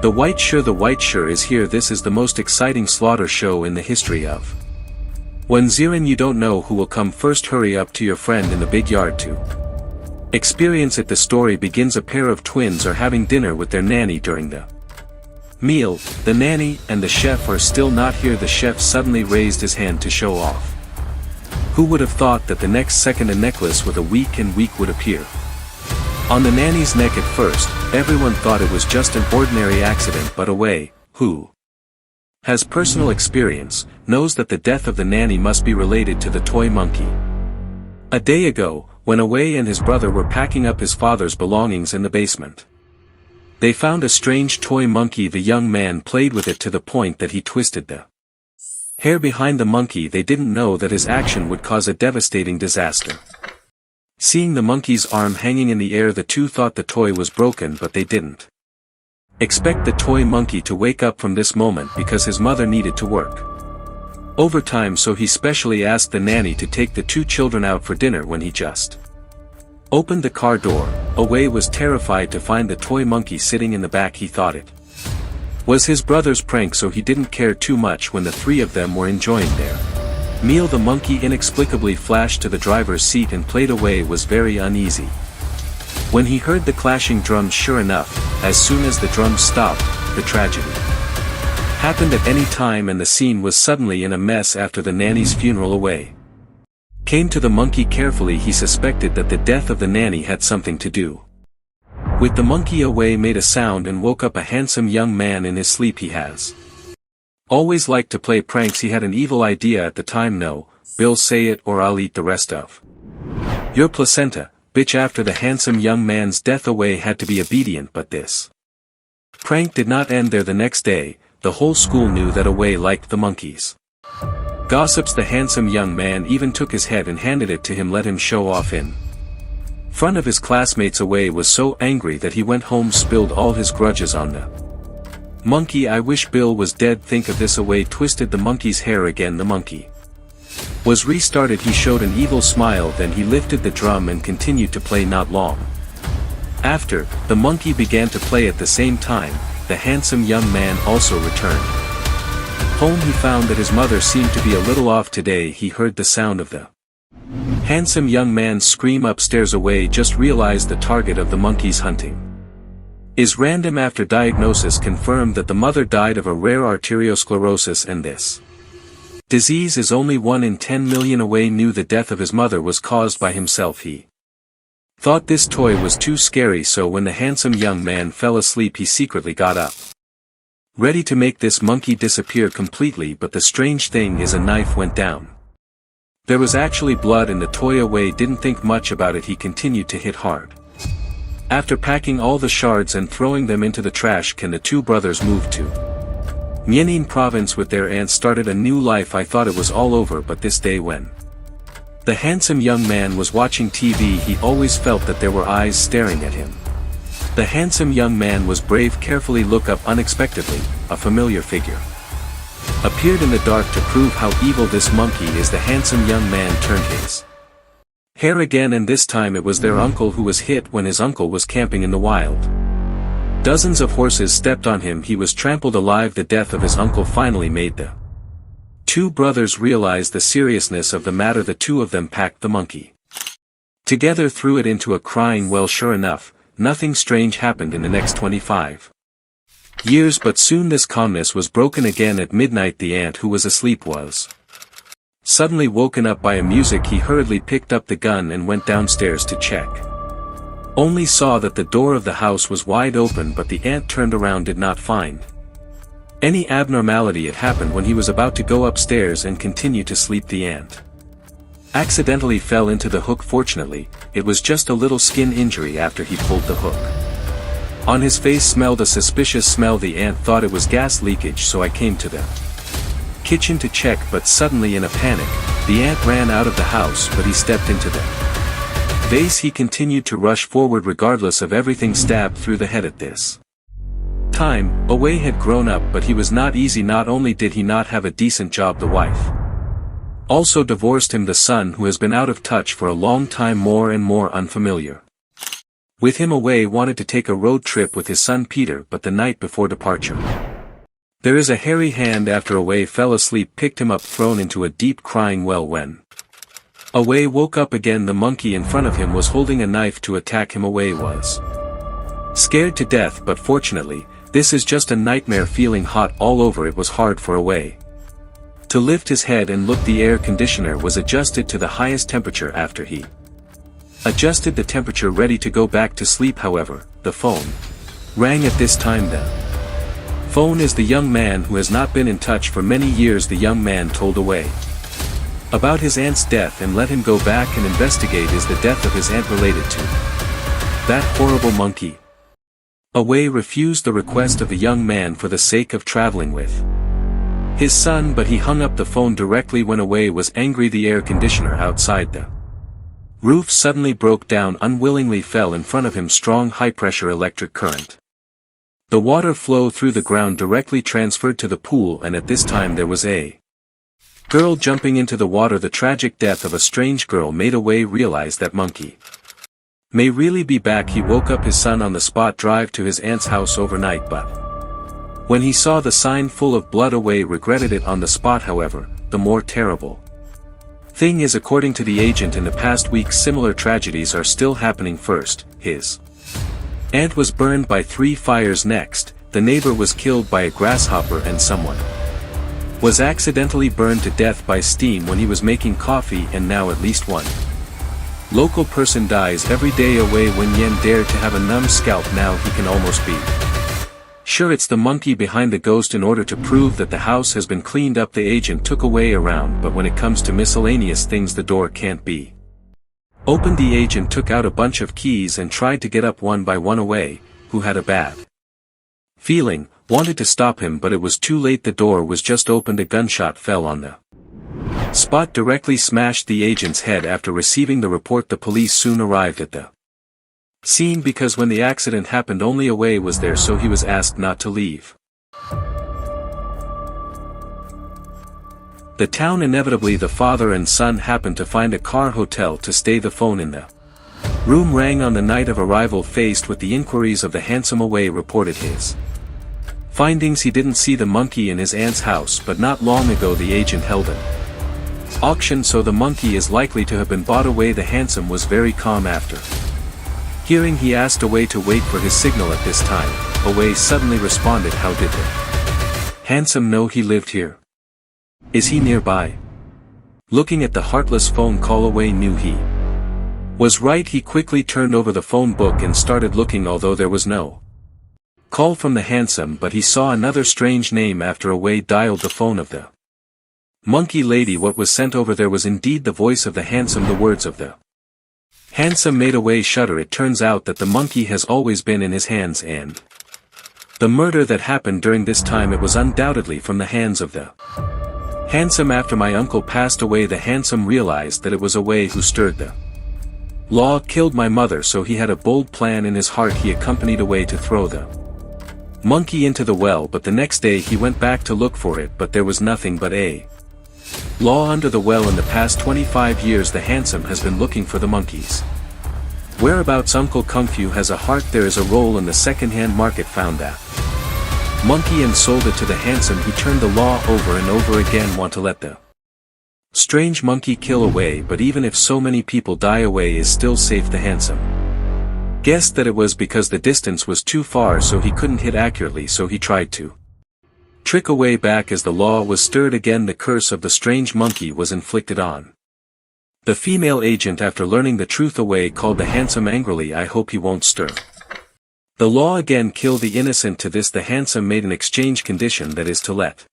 The White Sure is here. This is the most exciting slaughter show in the history of. When Zirin, you don't know who will come first. Hurry up to your friend in the big yard to experience it. The story begins. A pair of twins are having dinner with their nanny. During the meal, the nanny and the chef are still not here. The chef suddenly raised his hand to show off. Who would have thought that the next second a necklace with a week would appear on the nanny's neck? At first, everyone thought it was just an ordinary accident, but Away, who has personal experience, knows that the death of the nanny must be related to the toy monkey. A day ago, when Away and his brother were packing up his father's belongings in the basement, they found a strange toy monkey. The young man played with it to the point that he twisted the hair behind the monkey. They didn't know that his action would cause a devastating disaster. Seeing the monkey's arm hanging in the air, the two thought the toy was broken, but they didn't expect the toy monkey to wake up from this moment because his mother needed to work overtime, so he specially asked the nanny to take the two children out for dinner. When he just opened the car door, Away was terrified to find the toy monkey sitting in the back. He thought it was his brother's prank, so he didn't care too much when the three of them were enjoying their meal. The monkey inexplicably flashed to the driver's seat and played. Away was very uneasy when he heard the clashing drums. Sure enough, as soon as the drums stopped, the tragedy happened at any time, and the scene was suddenly in a mess. After the nanny's funeral, Away came to the monkey carefully. He suspected that the death of the nanny had something to do with the monkey. Away made a sound and woke up a handsome young man in his sleep. He has always liked to play pranks. He had an evil idea at the time. No, Bill, say it or I'll eat the rest of your placenta, bitch. After the handsome young man's death, Away had to be obedient, but this prank did not end there. The next day, the whole school knew that Away liked the monkeys. Gossips. The handsome young man even took his head and handed it to him. Let him show off in front of his classmates. Away was so angry that he went home, spilled all his grudges on the monkey. I wish Bill was dead. Think of this. Away twisted the monkey's hair again. The monkey was restarted. He showed an evil smile, then he lifted the drum and continued to play. Not long after, the monkey began to play at the same time. The handsome young man also returned home. He found that his mother seemed to be a little off today. He heard the sound of the handsome young man's scream upstairs. Away just realized the target of the monkey's hunting is random. After diagnosis confirmed that the mother died of a rare arteriosclerosis, and this disease is only 1 in 10 million. Away knew the death of his mother was caused by himself. He thought this toy was too scary, so when the handsome young man fell asleep, he secretly got up, ready to make this monkey disappear completely. But the strange thing is, a knife went down. There was actually blood in the toy. Away didn't think much about it. He continued to hit hard. After packing all the shards and throwing them into the trash can, the two brothers moved to Myenin province with their aunt, started a new life. I thought it was all over, but this day when the handsome young man was watching TV, he always felt that there were eyes staring at him. The handsome young man was brave. Carefully look up. Unexpectedly, a familiar figure appeared in the dark to prove how evil this monkey is. The handsome young man turned his hair again, and this time it was their uncle who was hit when his uncle was camping in the wild. Dozens of horses stepped on him. He was trampled alive. The death of his uncle finally made the two brothers realize the seriousness of the matter. The two of them packed the monkey together, threw it into a crying well. Sure enough, nothing strange happened in the next 25 years, but soon this calmness was broken again. At midnight, the aunt who was asleep was suddenly woken up by a music. He hurriedly picked up the gun and went downstairs to check. Only saw that the door of the house was wide open, but the aunt turned around, did not find any abnormality. It happened when he was about to go upstairs and continue to sleep. The aunt accidentally fell into the hook. Fortunately, it was just a little skin injury. After he pulled the hook on his face, smelled a suspicious smell. The aunt thought it was gas leakage, so I came to the kitchen to check, but suddenly in a panic, the aunt ran out of the house. But he stepped into the vase. He continued to rush forward regardless of everything, stabbed through the head. At this time, Away had grown up, but he was not easy. Not only did he not have a decent job, the wife also divorced him. The son, who has been out of touch for a long time, more and more unfamiliar With him away wanted to take a road trip with his son Peter, but the night before departure, there is a hairy hand after Away fell asleep picked him up, thrown into a deep crying well. When Away woke up again, the monkey in front of him was holding a knife to attack him. Away was scared to death, but fortunately, this is just a nightmare. Feeling hot all over, it was hard for Away to lift his head and look. The air conditioner was adjusted to the highest temperature. After he adjusted the temperature, ready to go back to sleep, however, the phone rang. At this time the phone is the young man who has not been in touch for many years. The young man told Away about his aunt's death and let him go back and investigate. Is the death of his aunt related to that horrible monkey? Away refused the request of the young man for the sake of traveling with his son, but he hung up the phone directly when Away was angry. The air conditioner outside the roof suddenly broke down, unwillingly fell in front of him. Strong high-pressure electric current. The water flow through the ground directly transferred to the pool, and at this time there was a girl jumping into the water. The tragic death of a strange girl made Away realize that monkey may really be back. He woke up his son on the spot, drive to his aunt's house overnight, but when he saw the sign full of blood, Away regretted it on the spot. However, the more terrible thing is, according to the agent, in the past week similar tragedies are still happening. First, his aunt was burned by 3 fires. Next, the neighbor was killed by a grasshopper, and someone was accidentally burned to death by steam when he was making coffee, and now at least one local person dies every day. Away when Yen dared to have a numb scalp, now he can almost be sure it's the monkey behind the ghost. In order to prove that the house has been cleaned up, the agent took Away around, but when it comes to miscellaneous things the door can't be opened. The agent took out a bunch of keys and tried to get up one by one. Away, who had a bad feeling, wanted to stop him, but it was too late. The door was just opened. A gunshot fell on the spot, directly smashed the agent's head. After receiving the report, the police soon arrived at the scene, because when the accident happened only Away was there, so he was asked not to leave the town. Inevitably, the father and son happened to find a car hotel to stay. The phone in the room rang on the night of arrival. Faced with the inquiries of the handsome, Away reported his findings. He didn't see the monkey in his aunt's house, but not long ago the agent held an auction, so the monkey is likely to have been bought. Away the handsome was very calm. After hearing, he asked Away to wait for his signal. At this time, Away suddenly responded, "How did the handsome know he lived here? Is he nearby?" Looking at the heartless phone call, Away knew he was right. He quickly turned over the phone book and started looking, although there was no call from the handsome, but he saw another strange name. After Away dialed the phone of the monkey lady, what was sent over there was indeed the voice of the handsome. The words of the handsome made Away shudder. It turns out that the monkey has always been in his hands, and the murder that happened during this time, it was undoubtedly from the hands of the handsome. After my uncle passed away, the handsome realized that it was Away who stirred the law, killed my mother, so he had a bold plan in his heart. He accompanied Away to throw the monkey into the well, but the next day he went back to look for it, but there was nothing but a law under the well. In the past 25 years the handsome has been looking for the monkey's whereabouts. Uncle Kung Fu has a heart. There is a roll in the second-hand market, found that monkey and sold it to the handsome. He turned the law over and over again, want to let the strange monkey kill Away, but even if so many people die, Away is still safe. The handsome guessed that it was because the distance was too far, so he couldn't hit accurately, so he tried to trick Away back. As the law was stirred again, the curse of the strange monkey was inflicted on the female agent. After learning the truth, Away called the handsome angrily, "I hope he won't stir the law again, kill the innocent." To this the handsome made an exchange condition, that is to let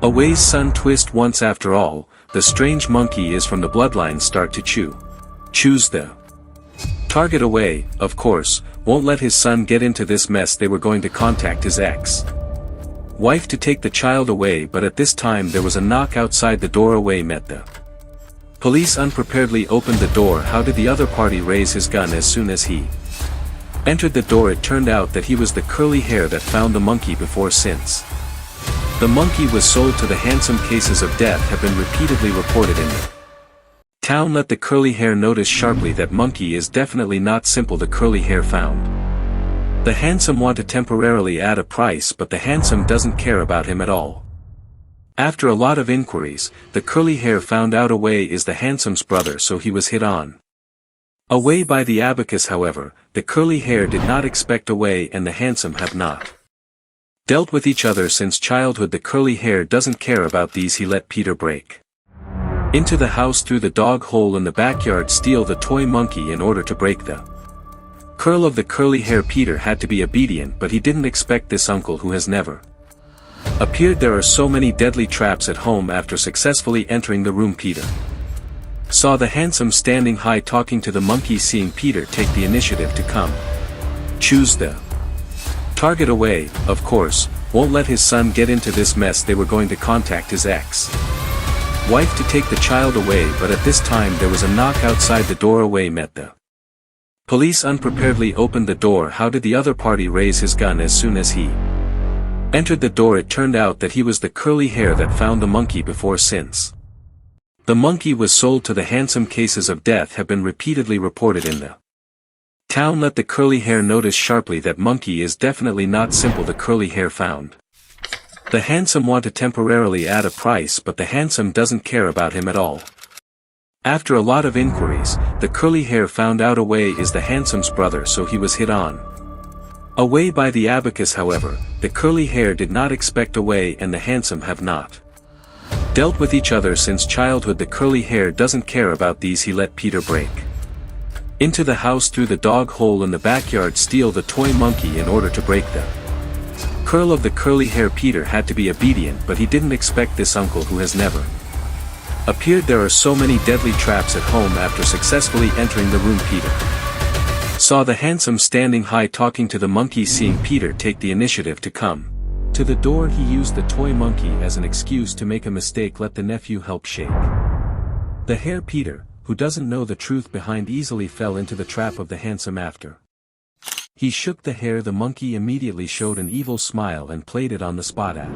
Away's son twist once. After all, the strange monkey is from the bloodline. Start to choose the target. Away, of course, won't let his son get into this mess. They were going to contact his ex-wife to take the child away, but at this time there was a knock outside the door. Away met the police unpreparedly, opened the door. How did the other party raise his gun as soon as he entered the door? It turned out that he was the curly hair that found the monkey before. Since the monkey was sold to the handsome, cases of death have been repeatedly reported in the Town let the curly hair notice sharply that monkey is definitely not simple the curly hair found. The handsome want to temporarily add a price but the handsome doesn't care about him at all. After a lot of inquiries, the curly hair found out Away is the handsome's brother so he was hit on. Away by the abacus however, the curly hair did not expect Away and the handsome have not dealt with each other since childhood the curly hair doesn't care about these he let Peter break into the house through the dog hole in the backyard steal the toy monkey in order to break the curl of the curly hair Peter had to be obedient but he didn't expect this uncle who has never appeared there are so many deadly traps at home after successfully entering the room Peter saw the handsome standing high talking to the monkey seeing Peter take the initiative to come choose the target Away, of course, won't let his son get into this mess they were going to contact his ex-wife to take the child away but at this time there was a knock outside the door Away met the police unpreparedly opened the door how did the other party raise his gun as soon as he entered the door it turned out that he was the curly hair that found the monkey before since the monkey was sold to the handsome cases of death have been repeatedly reported in the town let the curly hair notice sharply that monkey is definitely not simple the curly hair found. The handsome want to temporarily add a price but the handsome doesn't care about him at all. After a lot of inquiries, the curly hair found out Away is the handsome's brother so he was hit on. Away by the abacus however, the curly hair did not expect Away and the handsome have not dealt with each other since childhood the curly hair doesn't care about these he let Peter break into the house through the dog hole in the backyard steal the toy monkey in order to break the curl of the curly hair Peter had to be obedient but he didn't expect this uncle who has never appeared there are so many deadly traps at home after successfully entering the room Peter saw the handsome standing high talking to the monkey seeing Peter take the initiative to come to the door he used the toy monkey as an excuse to make a mistake let the nephew help shake the hair Peter who doesn't know the truth behind easily fell into the trap of the handsome after he shook the hair the monkey immediately showed an evil smile and played it on the spot at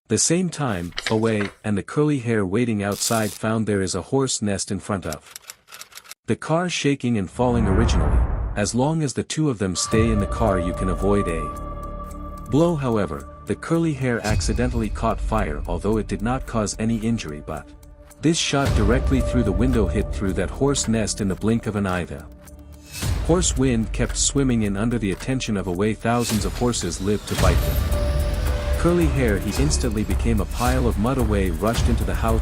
the same time, Away and the curly hair waiting outside found there is a horse nest in front of the car shaking and falling originally, as long as the two of them stay in the car you can avoid a blow however, the curly hair accidentally caught fire although it did not cause any injury but this shot directly through the window hit through that horse nest in the blink of an eye the horse wind kept swimming in under the attention of Away thousands of horses lived to bite them. Curly hair he instantly became a pile of mud Away rushed into the house.